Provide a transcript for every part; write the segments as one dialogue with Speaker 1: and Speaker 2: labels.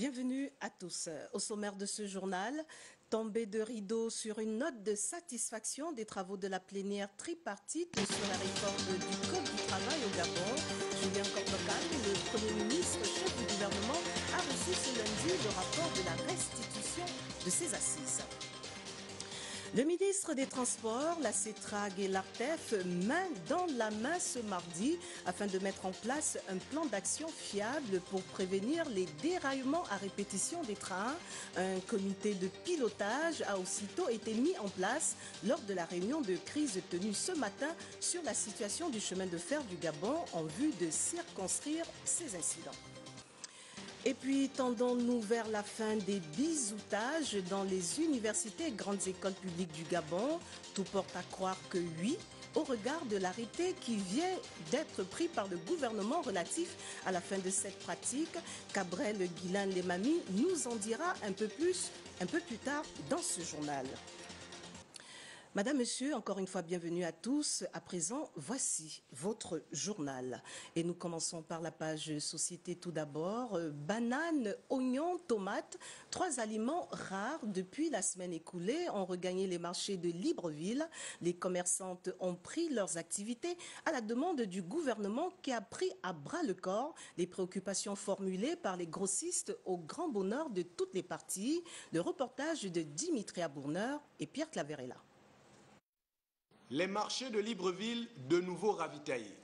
Speaker 1: Bienvenue à tous. Au sommaire de ce journal, tombée de rideau sur une note de satisfaction des travaux de la plénière tripartite sur la réforme du Code du travail au Gabon. Julien Kortokan, le Premier ministre, chef du gouvernement, a reçu ce lundi le rapport de la restitution de ses assises. Le ministre des Transports, la CETRAG et l'ARTEF, main dans la main ce mardi, afin de mettre en place un plan d'action fiable pour prévenir les déraillements à répétition des trains. Un comité de pilotage a aussitôt été mis en place lors de la réunion de crise tenue ce matin sur la situation du chemin de fer du Gabon en vue de circonscrire ces incidents. Et puis, tendons-nous vers la fin des bizoutages dans les universités et grandes écoles publiques du Gabon. Tout porte à croire que oui, au regard de l'arrêté qui vient d'être pris par le gouvernement relatif à la fin de cette pratique. Cabrel Guilain-Lemami nous en dira un peu plus tard dans ce journal. Madame, Monsieur, encore une fois, bienvenue à tous. À présent, voici votre journal. Et nous commençons par la page société tout d'abord. Bananes, oignons, tomates, 3 aliments rares depuis la semaine écoulée ont regagné les marchés de Libreville. Les commerçantes ont pris leurs activités à la demande du gouvernement qui a pris à bras le corps les préoccupations formulées par les grossistes au grand bonheur de toutes les parties. Le reportage de Dimitri Abourneur et Pierre Claverella.
Speaker 2: Les marchés de Libreville de nouveau ravitaillés.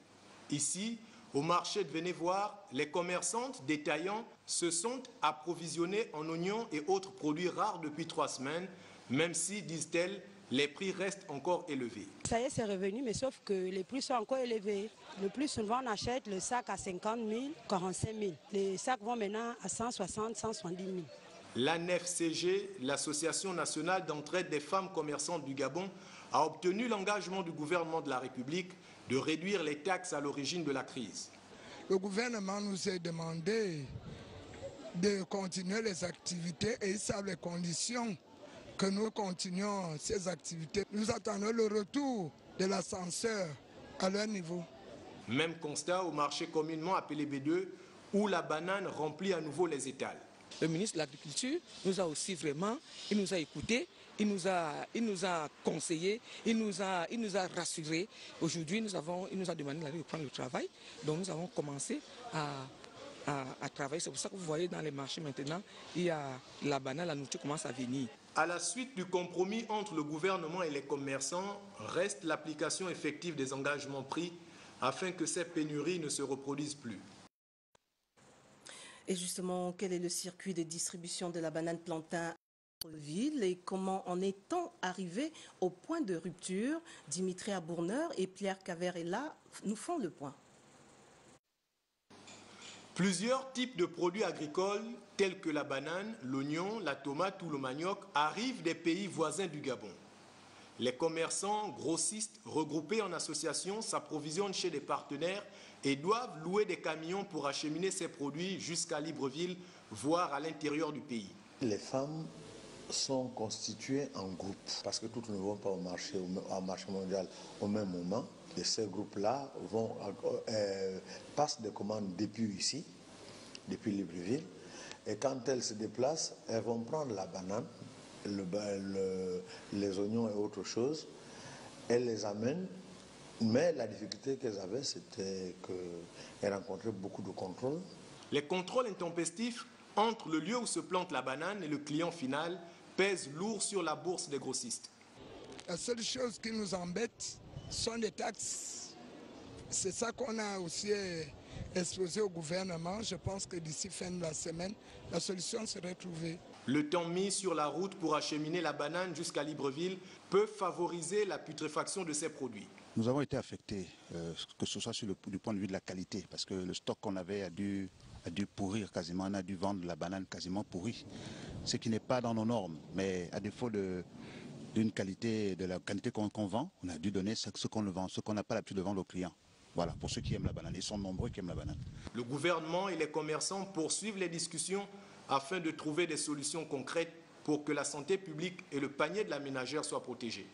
Speaker 2: Ici, au marché de Venez-Voir, les commerçantes détaillants se sont approvisionnés en oignons et autres produits rares depuis 3 semaines, même si, disent-elles, les prix restent encore élevés.
Speaker 3: Ça y est, c'est revenu, mais sauf que les prix sont encore élevés. Le plus souvent, on achète le sac à 50 000, 45 000. Les sacs vont maintenant à 160 000, 170 000.
Speaker 2: L'ANEFCG, l'Association nationale d'entraide des femmes commerçantes du Gabon, a obtenu l'engagement du gouvernement de la République de réduire les taxes à l'origine de la crise.
Speaker 4: Le gouvernement nous a demandé de continuer les activités et ils savent les conditions que nous continuons ces activités. Nous attendons le retour de l'ascenseur à leur niveau.
Speaker 2: Même constat au marché communément appelé B2 où la banane remplit à nouveau les étals.
Speaker 5: Le ministre de l'Agriculture nous a aussi vraiment, il nous a écoutés, il nous a conseillés, il nous a rassurés. Aujourd'hui, il nous a demandé d'aller reprendre le travail. Donc nous avons commencé à travailler. C'est pour ça que vous voyez dans les marchés maintenant, il y a la banane, la nourriture commence à venir.
Speaker 2: À la suite du compromis entre le gouvernement et les commerçants, reste l'application effective des engagements pris afin que ces pénuries ne se reproduisent plus.
Speaker 1: Et justement, quel est le circuit de distribution de la banane plantain à Libreville et comment en est-on arrivé au point de rupture? Dimitri Abourneur et Pierre Claverella nous font le point.
Speaker 2: Plusieurs types de produits agricoles tels que la banane, l'oignon, la tomate ou le manioc arrivent des pays voisins du Gabon. Les commerçants grossistes regroupés en associations s'approvisionnent chez des partenaires et doivent louer des camions pour acheminer ces produits jusqu'à Libreville, voire à l'intérieur du pays.
Speaker 6: Les femmes sont constituées en groupes parce que toutes ne vont pas au marché mondial au même moment. Et ces groupes-là passent des commandes depuis ici, depuis Libreville. Et quand elles se déplacent, elles vont prendre la banane, les oignons et autre chose, elles les amènent. Mais la difficulté qu'elles avaient, c'était qu'elles rencontraient beaucoup de contrôles.
Speaker 2: Les contrôles intempestifs entre le lieu où se plante la banane et le client final pèsent lourd sur la bourse des grossistes.
Speaker 4: La seule chose qui nous embête sont les taxes. C'est ça qu'on a aussi exposé au gouvernement. Je pense que d'ici fin de la semaine, la solution serait trouvée.
Speaker 2: Le temps mis sur la route pour acheminer la banane jusqu'à Libreville peut favoriser la putréfaction de ces produits.
Speaker 7: Nous avons été affectés, que ce soit du point de vue de la qualité, parce que le stock qu'on avait a dû pourrir quasiment, on a dû vendre la banane quasiment pourrie, ce qui n'est pas dans nos normes, mais à défaut de la qualité qu'on vend, on a dû donner ce qu'on vend, ce qu'on n'a pas l'habitude de vendre aux clients. Voilà, pour ceux qui aiment la banane, ils sont nombreux qui aiment la banane.
Speaker 2: Le gouvernement et les commerçants poursuivent les discussions afin de trouver des solutions concrètes pour que la santé publique et le panier de la ménagère soient protégés.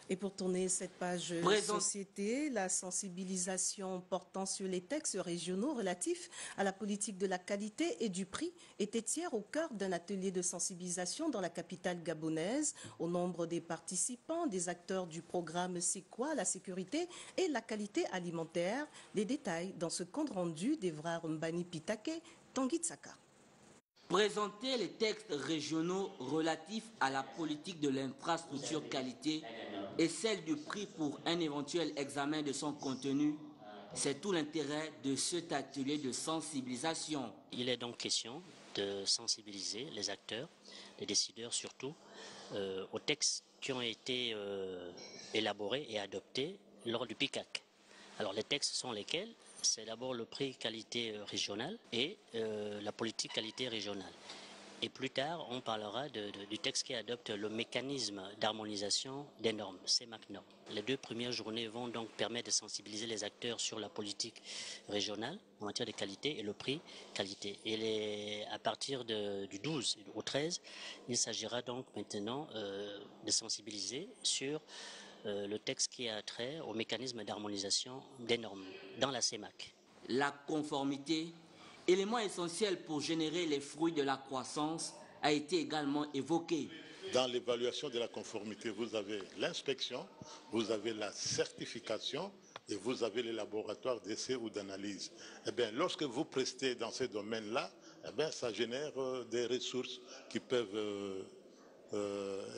Speaker 1: Et pour tourner cette page société, la sensibilisation portant sur les textes régionaux relatifs à la politique de la qualité et du prix était hier au cœur d'un atelier de sensibilisation dans la capitale gabonaise. Au nombre des participants, des acteurs du programme C'est quoi la sécurité et la qualité alimentaire. Les détails dans ce compte rendu d'Evra Mbani Pitake, Tanguy Tsaka.
Speaker 8: Présenter les textes régionaux relatifs à la politique de l'infrastructure qualité et celle du prix pour un éventuel examen de son contenu, c'est tout l'intérêt de cet atelier de sensibilisation.
Speaker 9: Il est donc question de sensibiliser les acteurs, les décideurs surtout, aux textes qui ont été élaborés et adoptés lors du PICAC. Alors les textes sont lesquels? C'est d'abord le prix qualité régional et la politique qualité régionale. Et plus tard, on parlera du texte qui adopte le mécanisme d'harmonisation des normes, CEMAC normes. Les 2 premières journées vont donc permettre de sensibiliser les acteurs sur la politique régionale en matière de qualité et le prix qualité. Et à partir du 12 au 13, il s'agira donc maintenant de sensibiliser sur le texte qui a trait au mécanisme d'harmonisation des normes dans la CEMAC.
Speaker 8: La conformité, élément essentiel pour générer les fruits de la croissance, a été également évoqué.
Speaker 10: Dans l'évaluation de la conformité, vous avez l'inspection, vous avez la certification et vous avez les laboratoires d'essai ou d'analyse. Eh bien, lorsque vous prestez dans ces domaines-là, eh bien, ça génère des ressources qui peuvent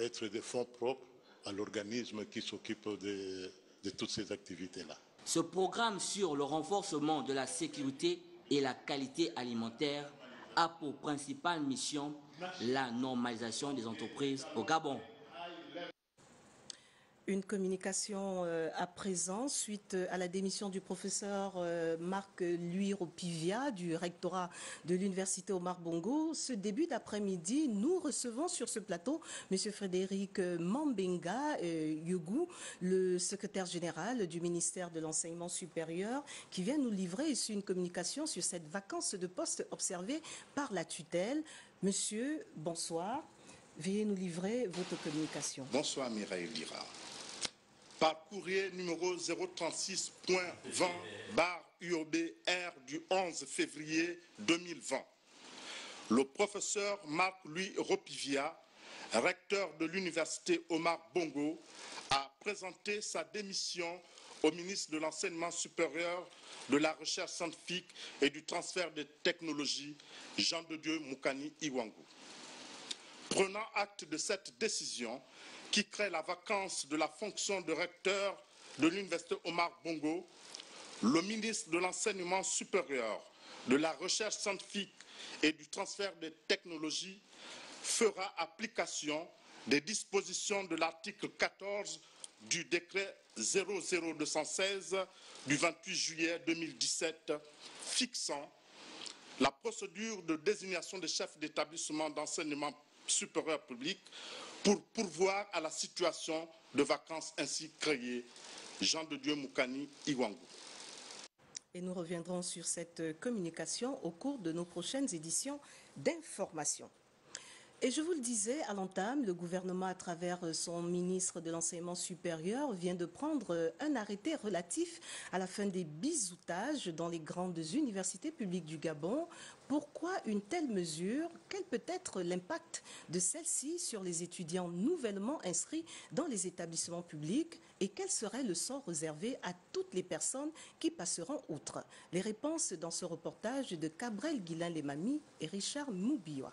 Speaker 10: être des fonds propres à l'organisme qui s'occupe de toutes ces activités-là.
Speaker 8: Ce programme sur le renforcement de la sécurité et la qualité alimentaire a pour principale mission la normalisation des entreprises au Gabon.
Speaker 1: Une communication à présent suite à la démission du professeur Marc Louis Ropivia du rectorat de l'université Omar Bongo. Ce début d'après-midi, nous recevons sur ce plateau M. Frédéric Mambenga Yugou, le secrétaire général du ministère de l'Enseignement supérieur, qui vient nous livrer ici une communication sur cette vacance de poste observée par la tutelle. Monsieur, bonsoir. Veuillez nous livrer votre communication.
Speaker 11: Bonsoir Mireille Lira. Par courrier numéro 036.20/UOB-R du 11 février 2020, le professeur Marc-Louis Ropivia, recteur de l'université Omar Bongo, a présenté sa démission au ministre de l'Enseignement supérieur, de la Recherche scientifique et du transfert des technologies, Jean de Dieu Moukani Iwangu. Prenant acte de cette décision, qui crée la vacance de la fonction de recteur de l'université Omar Bongo, le ministre de l'Enseignement supérieur, de la Recherche scientifique et du transfert des technologies fera application des dispositions de l'article 14 du décret 00216 du 28 juillet 2017 fixant la procédure de désignation des chefs d'établissement d'enseignement supérieur public pour pourvoir à la situation de vacances ainsi créée. Jean de Dieu Moukani Iwangu.
Speaker 1: Et nous reviendrons sur cette communication au cours de nos prochaines éditions d'information. Et je vous le disais à l'entame, le gouvernement, à travers son ministre de l'Enseignement supérieur, vient de prendre un arrêté relatif à la fin des bizoutages dans les grandes universités publiques du Gabon. Pourquoi une telle mesure? Quel peut être l'impact de celle-ci sur les étudiants nouvellement inscrits dans les établissements publics? Et quel serait le sort réservé à toutes les personnes qui passeront outre? Les réponses dans ce reportage de Cabrel Guilain-Lemami et Richard Moubioua.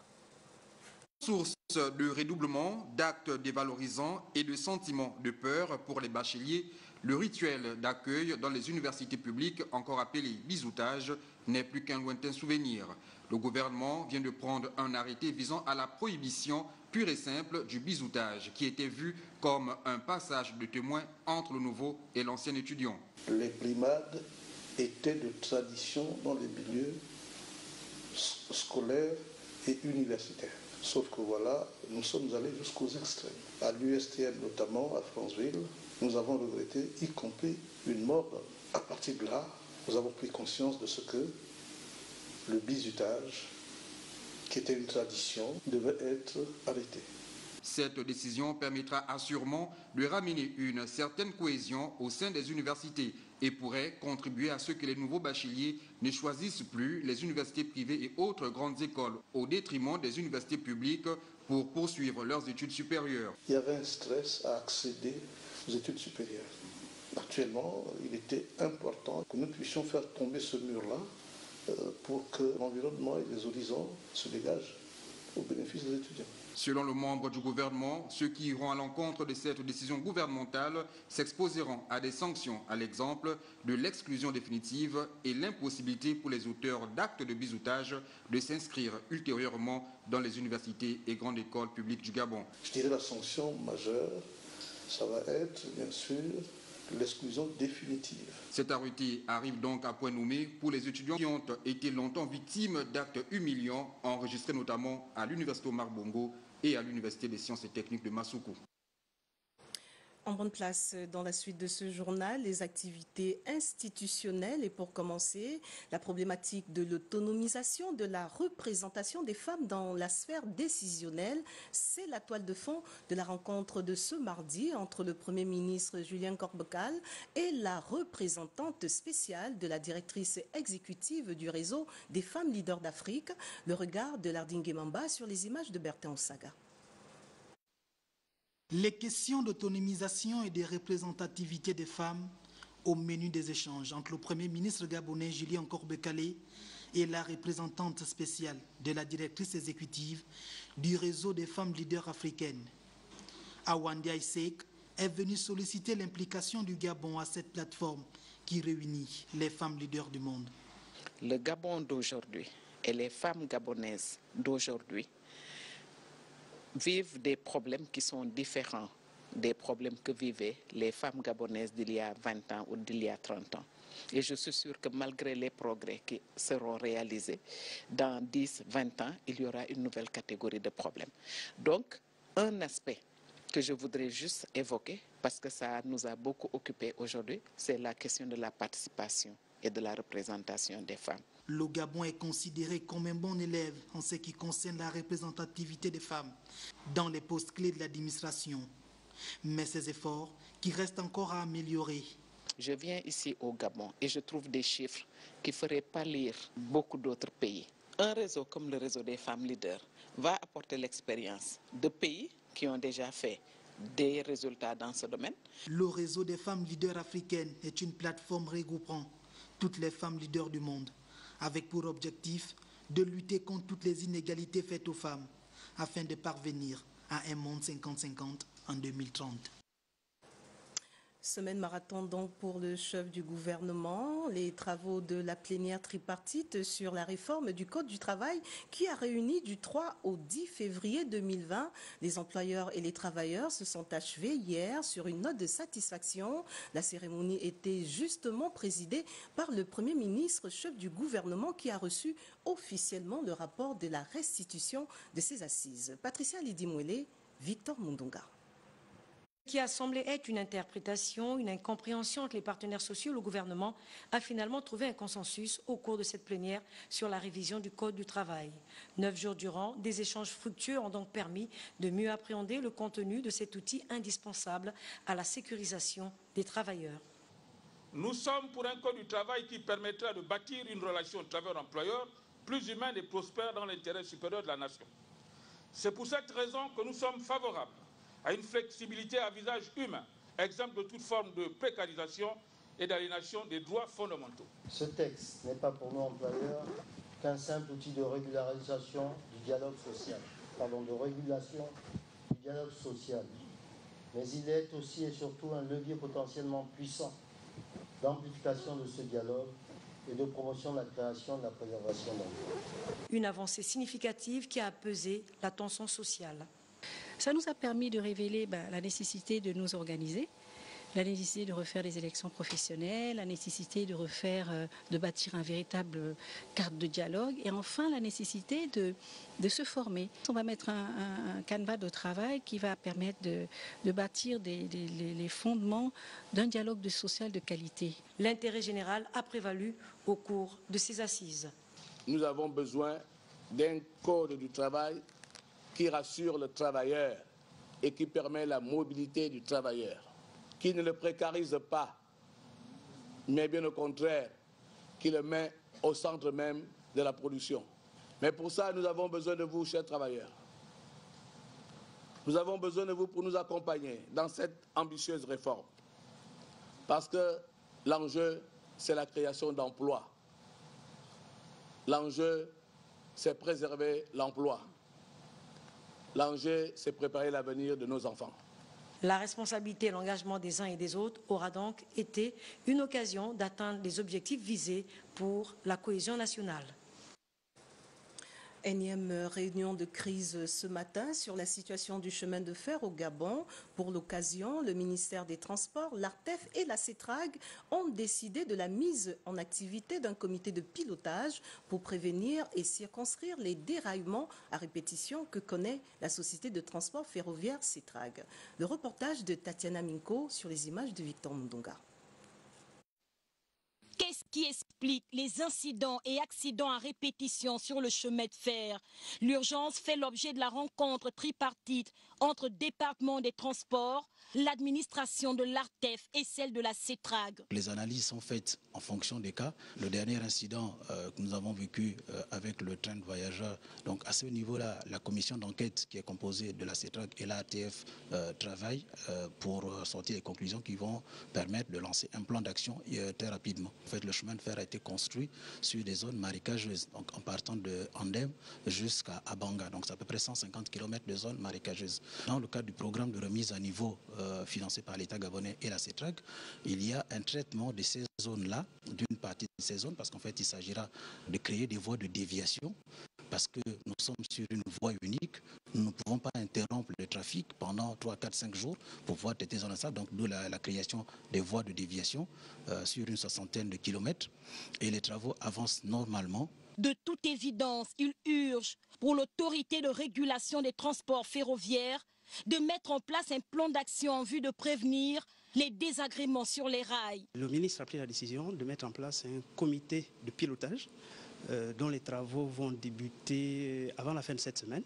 Speaker 12: Source de redoublement, d'actes dévalorisants et de sentiments de peur pour les bacheliers, le rituel d'accueil dans les universités publiques, encore appelé bizoutage, n'est plus qu'un lointain souvenir. Le gouvernement vient de prendre un arrêté visant à la prohibition pure et simple du bizoutage, qui était vu comme un passage de témoin entre le nouveau et l'ancien étudiant.
Speaker 6: Les brimades étaient de tradition dans les milieux scolaires et universitaires. Sauf que voilà, nous sommes allés jusqu'aux extrêmes. À l'USTM notamment, à Franceville, nous avons regretté, y compris une mort. À partir de là, nous avons pris conscience de ce que le bizutage, qui était une tradition, devait être arrêté.
Speaker 12: Cette décision permettra assurément de ramener une certaine cohésion au sein des universités et pourrait contribuer à ce que les nouveaux bacheliers ne choisissent plus les universités privées et autres grandes écoles au détriment des universités publiques pour poursuivre leurs études supérieures.
Speaker 6: Il y avait un stress à accéder aux études supérieures. Actuellement, il était important que nous puissions faire tomber ce mur-là pour que l'environnement et les horizons se dégagent au bénéfice des étudiants.
Speaker 12: Selon le membre du gouvernement, ceux qui iront à l'encontre de cette décision gouvernementale s'exposeront à des sanctions, à l'exemple de l'exclusion définitive et l'impossibilité pour les auteurs d'actes de bizutage de s'inscrire ultérieurement dans les universités et grandes écoles publiques du Gabon.
Speaker 6: Je dirais la sanction majeure, ça va être bien sûr l'exclusion définitive.
Speaker 12: Cet arrêté arrive donc à point nommé pour les étudiants qui ont été longtemps victimes d'actes humiliants enregistrés notamment à l'Université Omar Bongo et à l'Université des sciences et techniques de Massoukou.
Speaker 1: En bonne place dans la suite de ce journal, les activités institutionnelles et pour commencer, la problématique de l'autonomisation de la représentation des femmes dans la sphère décisionnelle. C'est la toile de fond de la rencontre de ce mardi entre le Premier ministre Julien Korbekal et la représentante spéciale de la directrice exécutive du réseau des femmes leaders d'Afrique, le regard de Lardingue Mamba sur les images de Bertin Osaga.
Speaker 13: Les questions d'autonomisation et de représentativité des femmes au menu des échanges entre le Premier ministre gabonais Julien Korbekal et la représentante spéciale de la directrice exécutive du réseau des femmes leaders africaines. Awandi Aïsek est venu solliciter l'implication du Gabon à cette plateforme qui réunit les femmes leaders du monde.
Speaker 14: Le Gabon d'aujourd'hui et les femmes gabonaises d'aujourd'hui vivent des problèmes qui sont différents des problèmes que vivaient les femmes gabonaises d'il y a 20 ans ou d'il y a 30 ans. Et je suis sûre que malgré les progrès qui seront réalisés, dans 10, 20 ans, il y aura une nouvelle catégorie de problèmes. Donc, un aspect que je voudrais juste évoquer, parce que ça nous a beaucoup occupé aujourd'hui, c'est la question de la participation et de la représentation des femmes.
Speaker 13: Le Gabon est considéré comme un bon élève en ce qui concerne la représentativité des femmes dans les postes clés de l'administration. Mais ces efforts qui restent encore à améliorer.
Speaker 14: Je viens ici au Gabon et je trouve des chiffres qui feraient pâlir beaucoup d'autres pays. Un réseau comme le réseau des femmes leaders va apporter l'expérience de pays qui ont déjà fait des résultats dans ce domaine.
Speaker 13: Le réseau des femmes leaders africaines est une plateforme regroupant toutes les femmes leaders du monde, avec pour objectif de lutter contre toutes les inégalités faites aux femmes, afin de parvenir à un monde 50-50 en 2030.
Speaker 1: Semaine marathon donc pour le chef du gouvernement, les travaux de la plénière tripartite sur la réforme du Code du travail qui a réuni du 3 au 10 février 2020. Les employeurs et les travailleurs se sont achevés hier sur une note de satisfaction. La cérémonie était justement présidée par le Premier ministre, chef du gouvernement, qui a reçu officiellement le rapport de la restitution de ses assises. Patricia Lidimouele, Victor Mundunga.
Speaker 15: Qui a semblé être une interprétation, une incompréhension entre les partenaires sociaux, le gouvernement a finalement trouvé un consensus au cours de cette plénière sur la révision du Code du travail. 9 jours durant, des échanges fructueux ont donc permis de mieux appréhender le contenu de cet outil indispensable à la sécurisation des travailleurs.
Speaker 16: Nous sommes pour un Code du travail qui permettra de bâtir une relation travailleur-employeur plus humaine et prospère dans l'intérêt supérieur de la nation. C'est pour cette raison que nous sommes favorables à une flexibilité à visage humain, exemple de toute forme de précarisation et d'aliénation des droits fondamentaux.
Speaker 17: Ce texte n'est pas pour nous employeurs qu'un simple outil de régularisation du dialogue social, mais il est aussi et surtout un levier potentiellement puissant d'amplification de ce dialogue et de promotion de la création et de la préservation d'emplois.
Speaker 15: Une avancée significative qui a apaisé la tension sociale.
Speaker 18: Ça nous a permis de révéler la nécessité de nous organiser, la nécessité de refaire des élections professionnelles, la nécessité de bâtir un véritable cadre de dialogue et enfin la nécessité de se former. On va mettre un canevas de travail qui va permettre de bâtir les fondements d'un dialogue social de qualité.
Speaker 15: L'intérêt général a prévalu au cours de ces assises.
Speaker 19: Nous avons besoin d'un code du travail qui rassure le travailleur et qui permet la mobilité du travailleur, qui ne le précarise pas, mais bien au contraire, qui le met au centre même de la production. Mais pour ça, nous avons besoin de vous, chers travailleurs. Nous avons besoin de vous pour nous accompagner dans cette ambitieuse réforme. Parce que l'enjeu, c'est la création d'emplois. L'enjeu, c'est préserver l'emploi. L'enjeu, c'est préparer l'avenir de nos enfants.
Speaker 15: La responsabilité et l'engagement des uns et des autres aura donc été une occasion d'atteindre les objectifs visés pour la cohésion nationale.
Speaker 1: Énième réunion de crise ce matin sur la situation du chemin de fer au Gabon. Pour l'occasion, le ministère des Transports, l'ARTEF et la CETRAG ont décidé de la mise en activité d'un comité de pilotage pour prévenir et circonscrire les déraillements à répétition que connaît la société de transport ferroviaire CETRAG. Le reportage de Tatiana Minko sur les images de Victor Mundonga.
Speaker 20: Qu'est-ce qui explique les incidents et accidents à répétition sur le chemin de fer? L'urgence fait l'objet de la rencontre tripartite entre département des transports, l'administration de l'ARTEF et celle de la CETRAG.
Speaker 21: Les analyses sont faites en fonction des cas. Le dernier incident que nous avons vécu avec le train de voyageurs, donc à ce niveau-là, la commission d'enquête qui est composée de la CETRAG et l'ARTEF travaille pour sortir les conclusions qui vont permettre de lancer un plan d'action très rapidement. En fait, le chemin de fer a été construit sur des zones marécageuses, donc en partant de Andem jusqu'à Abanga. Donc c'est à peu près 150 km de zones marécageuses. Dans le cadre du programme de remise à niveau financé par l'État gabonais et la CETRAG, il y a un traitement de ces zones-là, d'une partie de ces zones, parce qu'en fait il s'agira de créer des voies de déviation, parce que nous sommes sur une voie unique, nous ne pouvons pas interrompre le trafic pendant 3, 4, 5 jours pour pouvoir traiter zones ça, donc d'où la création des voies de déviation sur une soixantaine de kilomètres, et les travaux avancent normalement.
Speaker 20: De toute évidence, il urge pour l'autorité de régulation des transports ferroviaires de mettre en place un plan d'action en vue de prévenir les désagréments sur les rails.
Speaker 22: Le ministre a pris la décision de mettre en place un comité de pilotage dont les travaux vont débuter avant la fin de cette semaine.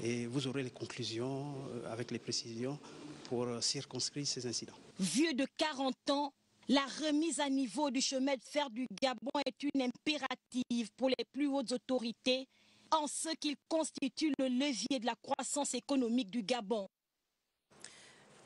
Speaker 22: Et vous aurez les conclusions avec les précisions pour circonscrire ces incidents.
Speaker 20: Vieux de 40 ans, la remise à niveau du chemin de fer du Gabon est une impérative pour les plus hautes autorités en ce qu'il constitue le levier de la croissance économique du Gabon.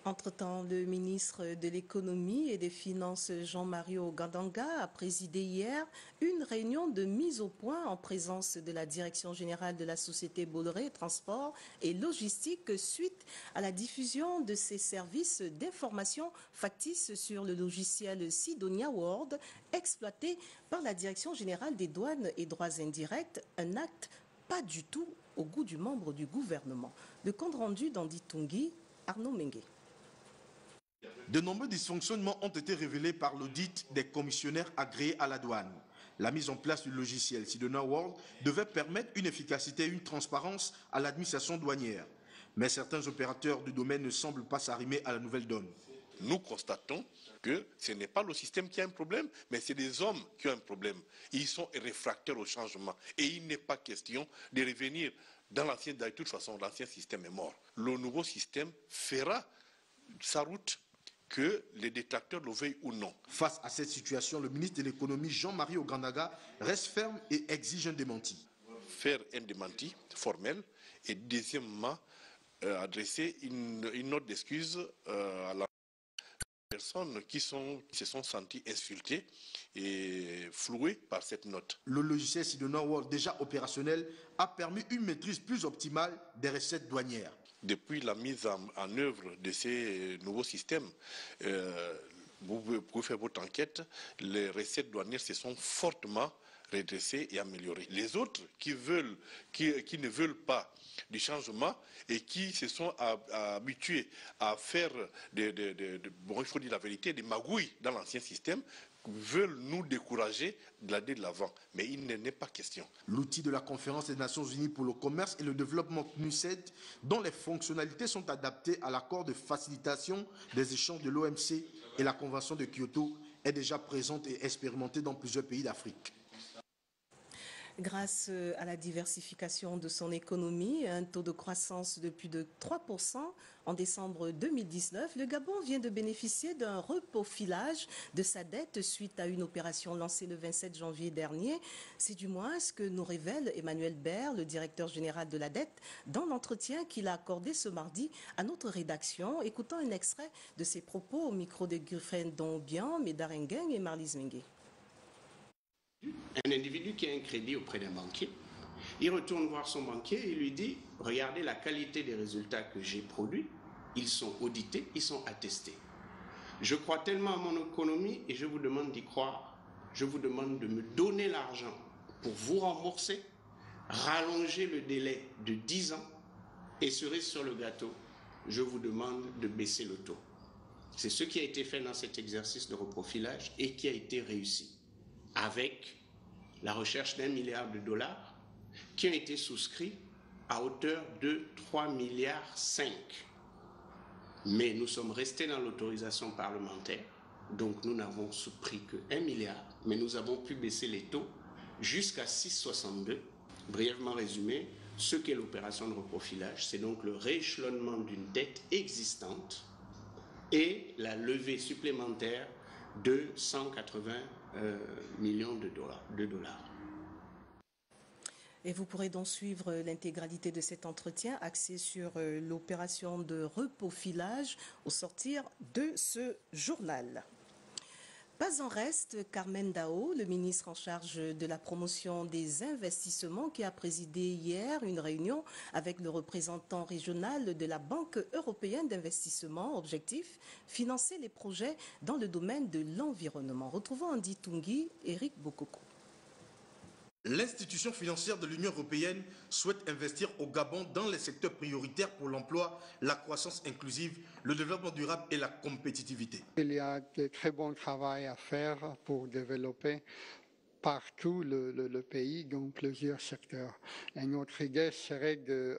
Speaker 1: Entre-temps, le ministre de l'économie et des finances Jean-Marie Ogandanga a présidé hier une réunion de mise au point en présence de la direction générale de la société Bolloré Transport et Logistique suite à la diffusion de ses services d'information factices sur le logiciel Sidonia World exploité par la direction générale des douanes et droits indirects, un acte pas du tout au goût du membre du gouvernement. Le compte rendu d'Andy Tungi, Arnaud Mengue.
Speaker 23: De nombreux dysfonctionnements ont été révélés par l'audit des commissionnaires agréés à la douane. La mise en place du logiciel Sidonia World devait permettre une efficacité et une transparence à l'administration douanière. Mais certains opérateurs du domaine ne semblent pas s'arrimer à la nouvelle donne.
Speaker 24: Nous constatons que ce n'est pas le système qui a un problème, mais c'est des hommes qui ont un problème. Ils sont réfractaires au changement. Et il n'est pas question de revenir dans l'ancien. De toute façon, l'ancien système est mort. Le nouveau système fera sa route, que les détracteurs le veuillent ou non.
Speaker 23: Face à cette situation, le ministre de l'économie Jean-Marie Ogandanga reste ferme et exige un démenti.
Speaker 24: Faire un démenti formel et deuxièmement adresser une note d'excuse à la personnes qui se sont senties insultées et flouées par cette note.
Speaker 23: Le logiciel Sidonia World, déjà opérationnel, a permis une maîtrise plus optimale des recettes douanières.
Speaker 24: Depuis la mise en œuvre de ces nouveaux systèmes, vous pouvez faire votre enquête, les recettes douanières se sont fortement redressées et améliorées. Les autres qui ne veulent pas du changement et qui se sont habitués à faire bon, il faut dire la vérité, des magouilles dans l'ancien système, veulent nous décourager d'aller de l'avant. Mais il n'en est pas question.
Speaker 23: L'outil de la Conférence des Nations Unies pour le commerce et le développement CNUSED, dont les fonctionnalités sont adaptées à l'accord de facilitation des échanges de l'OMC et la Convention de Kyoto, est déjà présente et expérimentée dans plusieurs pays d'Afrique.
Speaker 1: Grâce à la diversification de son économie, un taux de croissance de plus de 3% en décembre 2019, le Gabon vient de bénéficier d'un reprofilage de sa dette suite à une opération lancée le 27 janvier dernier. C'est du moins ce que nous révèle Emmanuel Baird, le directeur général de la dette, dans l'entretien qu'il a accordé ce mardi à notre rédaction. Écoutons un extrait de ses propos au micro de Griffin Dombian, Médarengeng et Marlise Mengue.
Speaker 3: Un individu qui a un crédit auprès d'un banquier, il retourne voir son banquier et lui dit « Regardez la qualité des résultats que j'ai produits, ils sont audités, ils sont attestés. Je crois tellement à mon économie et je vous demande d'y croire. Je vous demande de me donner l'argent pour vous rembourser, rallonger le délai de 10 ans et cerise sur le gâteau, je vous demande de baisser le taux. » C'est ce qui a été fait dans cet exercice de reprofilage et qui a été réussi, avec la recherche d'1 milliard de dollars qui ont été souscrits à hauteur de 3,5 milliards. Mais nous sommes restés dans l'autorisation parlementaire, donc nous n'avons souscrit que 1 milliard, mais nous avons pu baisser les taux jusqu'à 6,62. Brièvement résumé, ce qu'est l'opération de reprofilage, c'est donc le rééchelonnement d'une dette existante et la levée supplémentaire de 180 millions de dollars.
Speaker 1: Et vous pourrez donc suivre l'intégralité de cet entretien axé sur l'opération de reprofilage au sortir de ce journal. Pas en reste, Carmen Dao, le ministre en charge de la promotion des investissements, qui a présidé hier une réunion avec le représentant régional de la Banque européenne d'investissement. Objectif, financer les projets dans le domaine de l'environnement. Retrouvons Andy Tungi, Eric Bokoko.
Speaker 23: L'institution financière de l'Union européenne souhaite investir au Gabon dans les secteurs prioritaires pour l'emploi, la croissance inclusive, le développement durable et la compétitivité.
Speaker 4: Il y a de très bon travail à faire pour développer partout le pays dans plusieurs secteurs. Et notre idée serait de,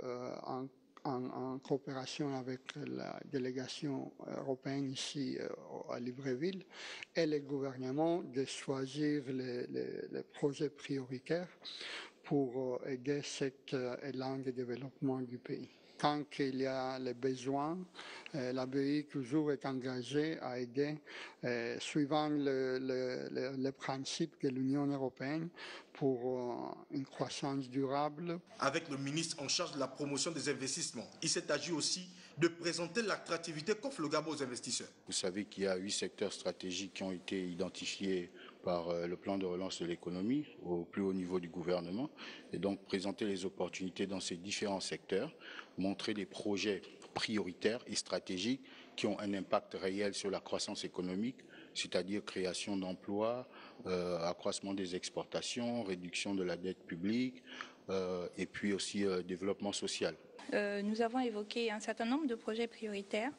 Speaker 4: en coopération avec la délégation européenne ici à Libreville et le gouvernement, de choisir les projets prioritaires pour aider cet élan de développement du pays. Quand il y a les besoins, la BEI toujours est engagée à aider, suivant le principe de l'Union européenne pour une croissance durable.
Speaker 23: Avec le ministre en charge de la promotion des investissements, il s'est agi aussi de présenter l'attractivité qu'offre le Gabon aux investisseurs.
Speaker 5: Vous savez qu'il y a 8 secteurs stratégiques qui ont été identifiés par le plan de relance de l'économie au plus haut niveau du gouvernement, et donc présenter les opportunités dans ces différents secteurs, montrer des projets prioritaires et stratégiques qui ont un impact réel sur la croissance économique, c'est-à-dire création d'emplois, accroissement des exportations, réduction de la dette publique et puis aussi développement social.
Speaker 7: Nous avons évoqué un certain nombre de projets prioritaires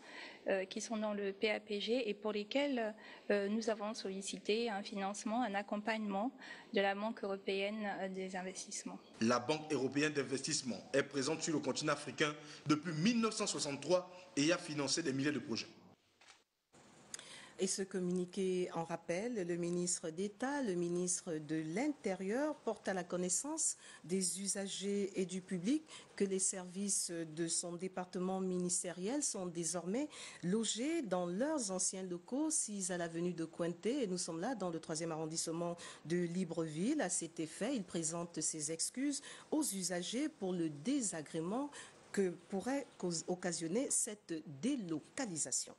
Speaker 7: qui sont dans le PAPG et pour lesquels nous avons sollicité un financement, un accompagnement de la Banque européenne des investissements.
Speaker 23: La Banque européenne d'investissement est présente sur le continent africain depuis 1963 et a financé des milliers de projets.
Speaker 1: Et ce communiqué en rappel, le ministre d'État, le ministre de l'Intérieur porte à la connaissance des usagers et du public que les services de son département ministériel sont désormais logés dans leurs anciens locaux, 6 à l'avenue de Cointé. Et nous sommes là dans le 3e arrondissement de Libreville. À cet effet, il présente ses excuses aux usagers pour le désagrément que pourrait occasionner cette délocalisation.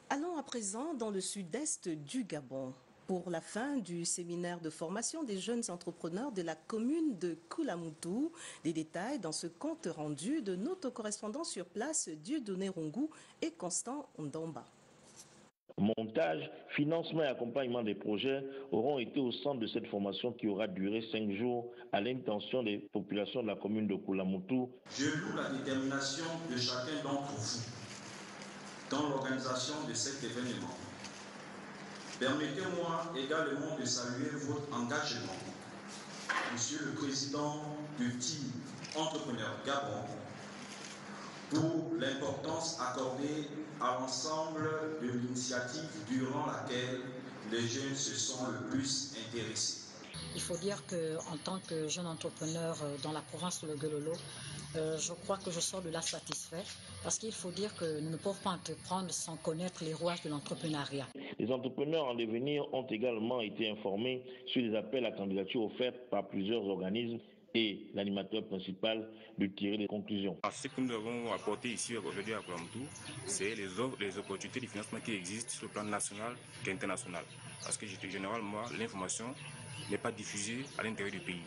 Speaker 1: Allons à présent dans le sud-est du Gabon pour la fin du séminaire de formation des jeunes entrepreneurs de la commune de Koulamoutou. Des détails dans ce compte rendu de notre correspondant sur place, Dieudonné Rongou et Constant Ndamba.
Speaker 25: Montage, financement et accompagnement des projets auront été au centre de cette formation qui aura duré 5 jours à l'intention des populations de la commune de Koulamoutou.
Speaker 26: Je loue la détermination de chacun d'entre vous dans l'organisation de cet événement. Permettez-moi également de saluer votre engagement, Monsieur le Président du Team Entrepreneur Gabon, pour l'importance accordée à l'ensemble de l'initiative durant laquelle les jeunes se sont le plus intéressés.
Speaker 2: Il faut dire qu'en tant que jeune entrepreneur dans la province de Logololo, je crois que je sors de là satisfait parce qu'il faut dire que nous ne pouvons pas entreprendre sans connaître les rouages de l'entrepreneuriat.
Speaker 25: Les entrepreneurs en devenir ont également été informés sur les appels à candidature offerts par plusieurs organismes et l'animateur principal de tirer des conclusions.
Speaker 6: Ce que nous avons apporté ici aujourd'hui à Koulamoutou, c'est les opportunités de financement qui existent sur le plan national et international. Parce que généralement, l'information n'est pas diffusée à l'intérieur du pays.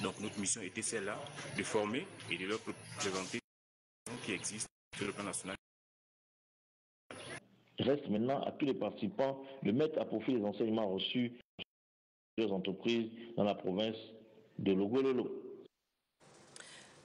Speaker 6: Donc notre mission était celle-là, de former et de leur présenter les informations qui existent sur le plan national.
Speaker 25: Reste maintenant à tous les participants de mettre à profit les enseignements reçus par les entreprises dans la province de Logololo.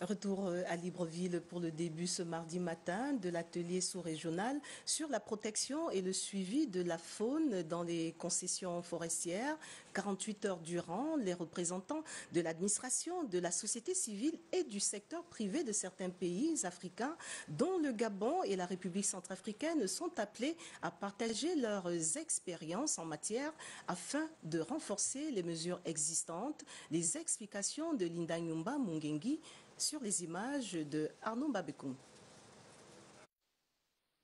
Speaker 1: Retour à Libreville pour le début ce mardi matin de l'atelier sous-régional sur la protection et le suivi de la faune dans les concessions forestières. 48 heures durant, les représentants de l'administration, de la société civile et du secteur privé de certains pays africains, dont le Gabon et la République centrafricaine, sont appelés à partager leurs expériences en matière afin de renforcer les mesures existantes. Les explications de Linda Nyumba Mungengi sur les images de Arnaud Babekoum.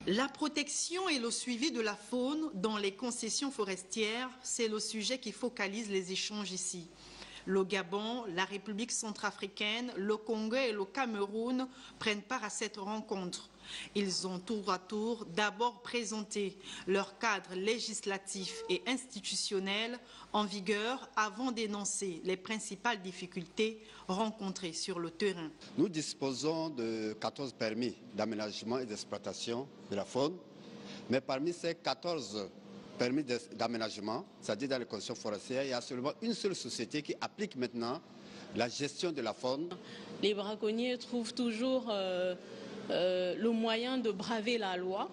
Speaker 8: La protection et le suivi de la faune dans les concessions forestières, c'est le sujet qui focalise les échanges ici. Le Gabon, la République centrafricaine, le Congo et le Cameroun prennent part à cette rencontre. Ils ont tour à tour d'abord présenté leur cadre législatif et institutionnel en vigueur avant d'énoncer les principales difficultés rencontrées sur le terrain.
Speaker 9: Nous disposons de 14 permis d'aménagement et d'exploitation de la faune, mais parmi ces 14 permis d'aménagement, c'est-à-dire dans les concessions forestières, il y a seulement une seule société qui applique maintenant la gestion de la faune.
Speaker 10: Les braconniers trouvent toujours le moyen de braver la loi.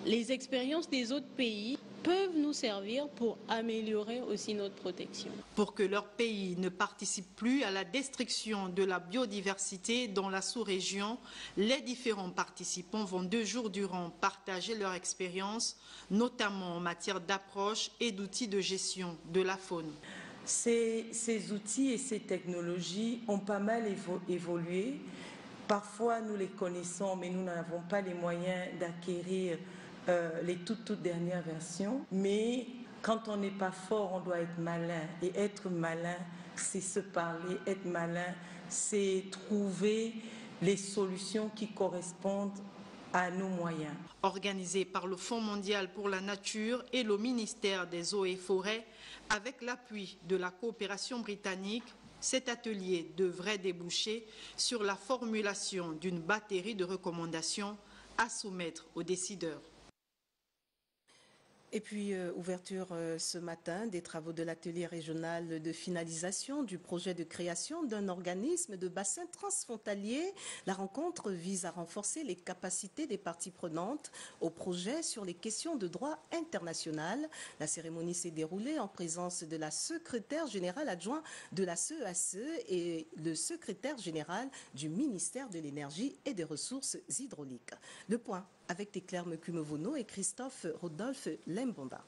Speaker 10: Les expériences des autres pays peuvent nous servir pour améliorer aussi notre protection.
Speaker 8: Pour que leur pays ne participe plus à la destruction de la biodiversité dans la sous-région, les différents participants vont 2 jours durant partager leur expérience, notamment en matière d'approche et d'outils de gestion de la faune.
Speaker 11: Ces outils et ces technologies ont pas mal évolué. Parfois, nous les connaissons, mais nous n'avons pas les moyens d'acquérir les toutes dernières versions. Mais quand on n'est pas fort, on doit être malin. Et être malin, c'est se parler. Être malin, c'est trouver les solutions qui correspondent à nos moyens.
Speaker 8: Organisé par le Fonds mondial pour la nature et le ministère des Eaux et Forêts, avec l'appui de la coopération britannique, cet atelier devrait déboucher sur la formulation d'une batterie de recommandations à soumettre aux décideurs.
Speaker 1: Et puis, ouverture ce matin des travaux de l'atelier régional de finalisation du projet de création d'un organisme de bassin transfrontalier. La rencontre vise à renforcer les capacités des parties prenantes au projet sur les questions de droit international. La cérémonie s'est déroulée en présence de la secrétaire générale adjointe de la CEACE et le secrétaire général du ministère de l'Énergie et des Ressources hydrauliques. Le point avec Claire Mekumevono et Christophe Rodolphe Lembonda.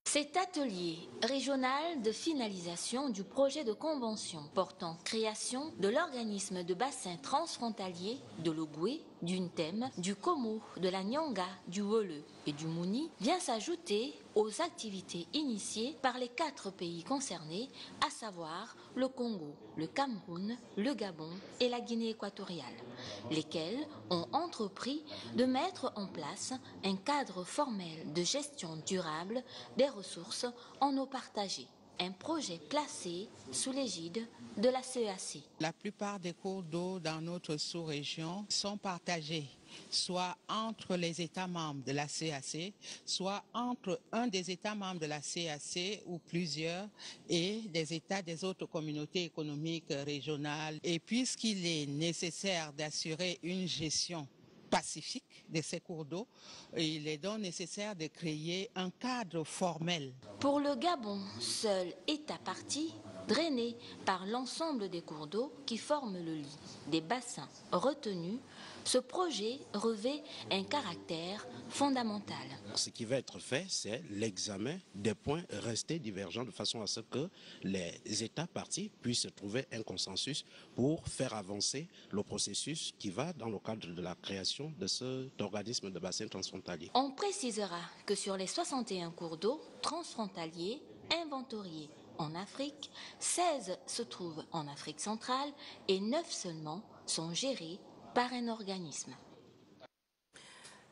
Speaker 27: Cet atelier régional de finalisation du projet de convention portant création de l'organisme de bassin transfrontalier de l'Ogoué, du Ntem, du Komo, de la Nyanga, du Wole et du Mouni vient s'ajouter aux activités initiées par les 4 pays concernés, à savoir le Congo, le Cameroun, le Gabon et la Guinée équatoriale, lesquels ont entrepris de mettre en place un cadre formel de gestion durable des ressources en eau partagée. Un projet placé sous l'égide de la CEAC.
Speaker 28: La plupart des cours d'eau dans notre sous-région sont partagés, soit entre les États membres de la CEAC, soit entre un des États membres de la CEAC ou plusieurs, et des États des autres communautés économiques régionales. Et puisqu'il est nécessaire d'assurer une gestion pacifique de ces cours d'eau, il est donc nécessaire de créer un cadre formel.
Speaker 27: Pour le Gabon, seul État parti, drainés par l'ensemble des cours d'eau qui forment le lit des bassins retenus, ce projet revêt un caractère fondamental.
Speaker 12: Ce qui va être fait, c'est l'examen des points restés divergents de façon à ce que les États partis puissent trouver un consensus pour faire avancer le processus qui va dans le cadre de la création de cet organisme de bassin transfrontalier.
Speaker 27: On précisera que sur les 61 cours d'eau transfrontaliers inventoriés en Afrique, 16 se trouvent en Afrique centrale et 9 seulement sont gérés par un organisme.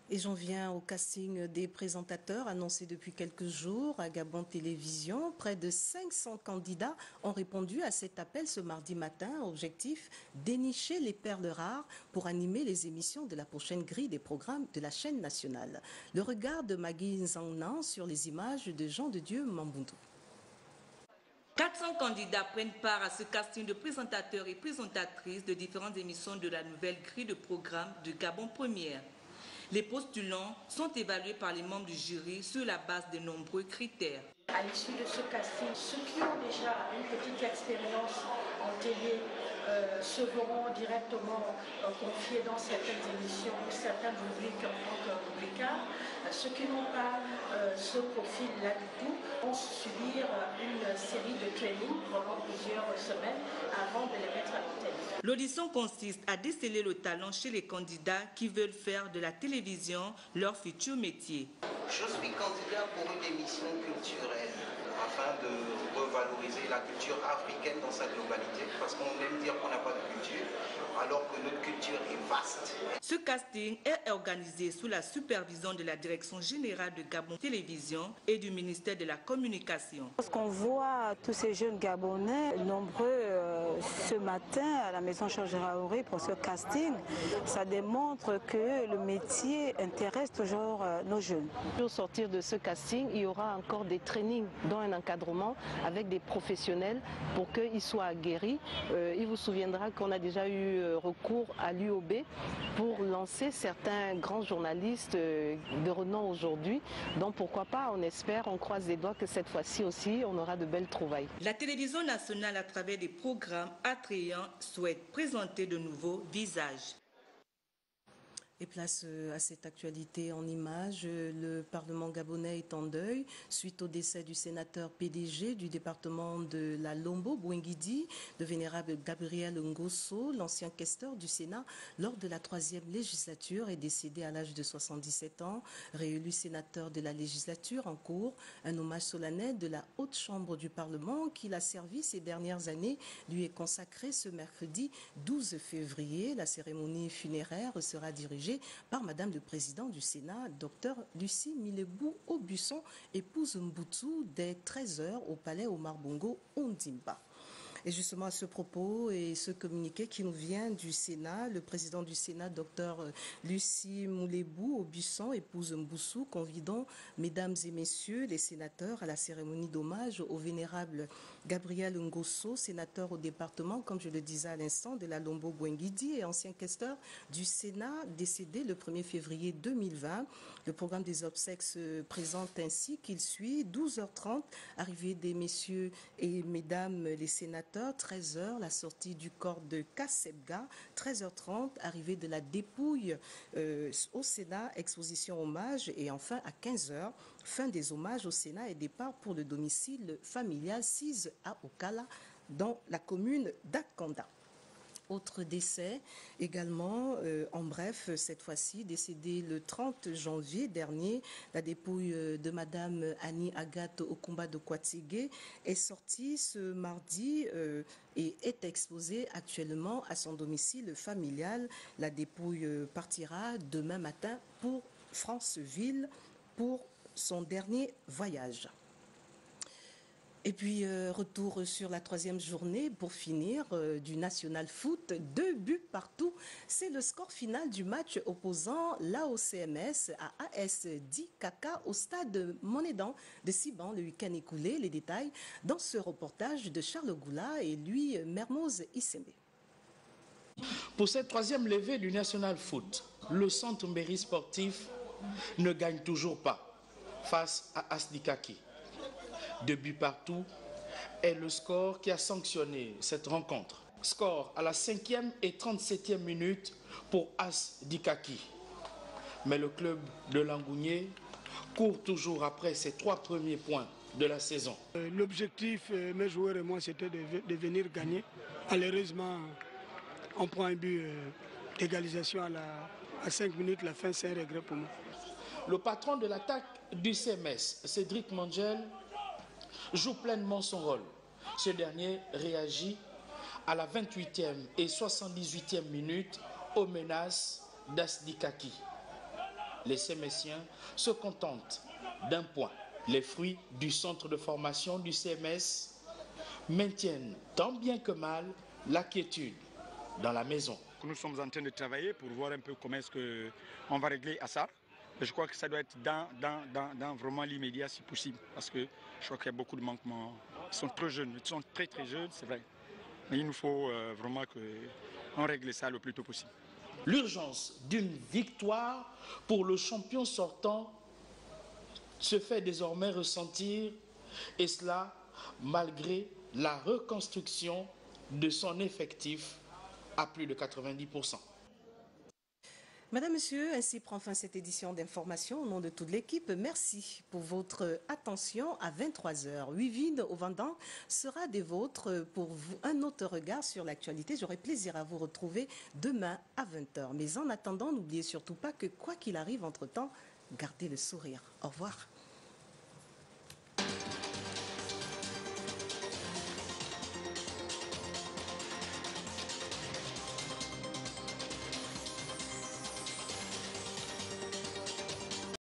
Speaker 1: Et j'en viens au casting des présentateurs annoncé depuis quelques jours à Gabon Télévision. Près de 500 candidats ont répondu à cet appel ce mardi matin. Objectif, dénicher les perles rares pour animer les émissions de la prochaine grille des programmes de la chaîne nationale. Le regard de Magui Nzangnan sur les images de Jean de Dieu Mambundu.
Speaker 13: 400 candidats prennent part à ce casting de présentateurs et présentatrices de différentes émissions de la nouvelle grille de programme de Gabon Première. Les postulants sont évalués par les membres du jury sur la base de nombreux critères.
Speaker 14: À l'issue de ce casting, ceux qui ont déjà une petite expérience en télé se verront directement confiés dans certaines émissions ou certaines rubriques en tant que rubricards. Ceux qui n'ont pas ce profil-là du tout vont subir une série de trainings pendant plusieurs semaines avant de les mettre à l'antenne.
Speaker 13: L'audition consiste à déceler le talent chez les candidats qui veulent faire de la télévision leur futur métier.
Speaker 15: Je suis candidat pour une émission culturelle afin de revaloriser la culture africaine dans sa globalité, parce qu'on aime dire qu'on n'a pas de culture, alors que notre culture est vaste.
Speaker 13: Ce casting est organisé sous la supervision de la Direction générale de Gabon Télévision et du ministère de la Communication.
Speaker 16: Lorsqu'on voit tous ces jeunes Gabonais, nombreux ce matin à la maison Georges Raouré pour ce casting, ça démontre que le métier intéresse toujours nos jeunes.
Speaker 17: Au sortir de ce casting, il y aura encore des trainings dans un encadrement avec des professionnels pour qu'ils soient aguerris. Il vous souviendra qu'on a déjà eu recours à l'UOB pour lancer certains grands journalistes de renom aujourd'hui. Donc pourquoi pas, on espère, on croise les doigts que cette fois-ci aussi, on aura de belles trouvailles.
Speaker 13: La télévision nationale, à travers des programmes attrayants, souhaite présenter de nouveaux visages.
Speaker 1: Et place à cette actualité en images. Le Parlement gabonais est en deuil suite au décès du sénateur PDG du département de la Lombo, Bouenguidi, le vénérable Gabriel Ngosso, l'ancien questeur du Sénat lors de la 3e législature, est décédé à l'âge de 77 ans. Réélu sénateur de la législature en cours, un hommage solennel de la haute chambre du Parlement qu'il a servi ces dernières années lui est consacré ce mercredi 12 février. La cérémonie funéraire sera dirigée par Madame le Président du Sénat, Dr Lucie Milebou Aubusson, épouse Mboutou, dès 13h au Palais Omar Bongo, Ondimba. Et justement à ce propos et ce communiqué qui nous vient du Sénat, le président du Sénat, Dr Lucie Moulebou Aubusson, épouse Mboussou, convidant mesdames et messieurs les sénateurs à la cérémonie d'hommage au vénérable Gabriel Ngosso, sénateur au département, comme je le disais à l'instant, de la Lombo Bouenguidi et ancien questeur du Sénat, décédé le 1er février 2020. Le programme des obsèques se présente ainsi qu'il suit. 12h30, arrivée des messieurs et mesdames les sénateurs. 13h, la sortie du corps de Kassebga. 13h30, arrivée de la dépouille au Sénat, exposition hommage. Et enfin, à 15h, fin des hommages au Sénat et départ pour le domicile familial 6 à Okala, dans la commune d'Akanda. Autre décès également, en bref, cette fois-ci, décédé le 30 janvier dernier, la dépouille de Madame Annie Agathe Okumba de Kwatsege est sortie ce mardi et est exposée actuellement à son domicile familial. La dépouille partira demain matin pour Franceville pour son dernier voyage. Et puis, retour sur la 3e journée pour finir du National Foot. 2 buts partout. C'est le score final du match opposant l'AOCMS à AS Dikaka au stade Monédan de Siban le week-end écoulé. Les détails dans ce reportage de Charles Goula et lui, Mermoz Issembe.
Speaker 18: Pour cette 3e levée du National Foot, le Centre Mbéry sportif ne gagne toujours pas face à AS Dikaki. 2 buts partout, est le score qui a sanctionné cette rencontre. Score à la 5e et 37e minute pour As Dikaki. Mais le club de Langounier court toujours après ses 3 premiers points de la saison.
Speaker 3: L'objectif, mes joueurs et moi, c'était de venir gagner. Malheureusement, on prend un but d'égalisation à 5 minutes. La fin, c'est un regret pour moi.
Speaker 18: Le patron de l'attaque du CMS, Cédric Mangel, joue pleinement son rôle. Ce dernier réagit à la 28e et 78e minute aux menaces d'Asdikaki. Les Sémessiens se contentent d'un point. Les fruits du centre de formation du CMS maintiennent tant bien que mal la quiétude dans la maison.
Speaker 4: Nous sommes en train de travailler pour voir un peu comment est-ce qu'on va régler à ça. Je crois que ça doit être dans vraiment l'immédiat si possible, parce que je crois qu'il y a beaucoup de manquements. Ils sont trop jeunes, ils sont très très jeunes, c'est vrai. Mais il nous faut vraiment qu'on règle ça le plus tôt possible.
Speaker 18: L'urgence d'une victoire pour le champion sortant se fait désormais ressentir, et cela malgré la reconstruction de son effectif à plus de 90%.
Speaker 1: Madame, Monsieur, ainsi prend fin cette édition d'information au nom de toute l'équipe. Merci pour votre attention. À 23h, Wivine au Vendant sera des vôtres pour vous un autre regard sur l'actualité. J'aurai plaisir à vous retrouver demain à 20h. Mais en attendant, n'oubliez surtout pas que quoi qu'il arrive entre-temps, gardez le sourire. Au revoir.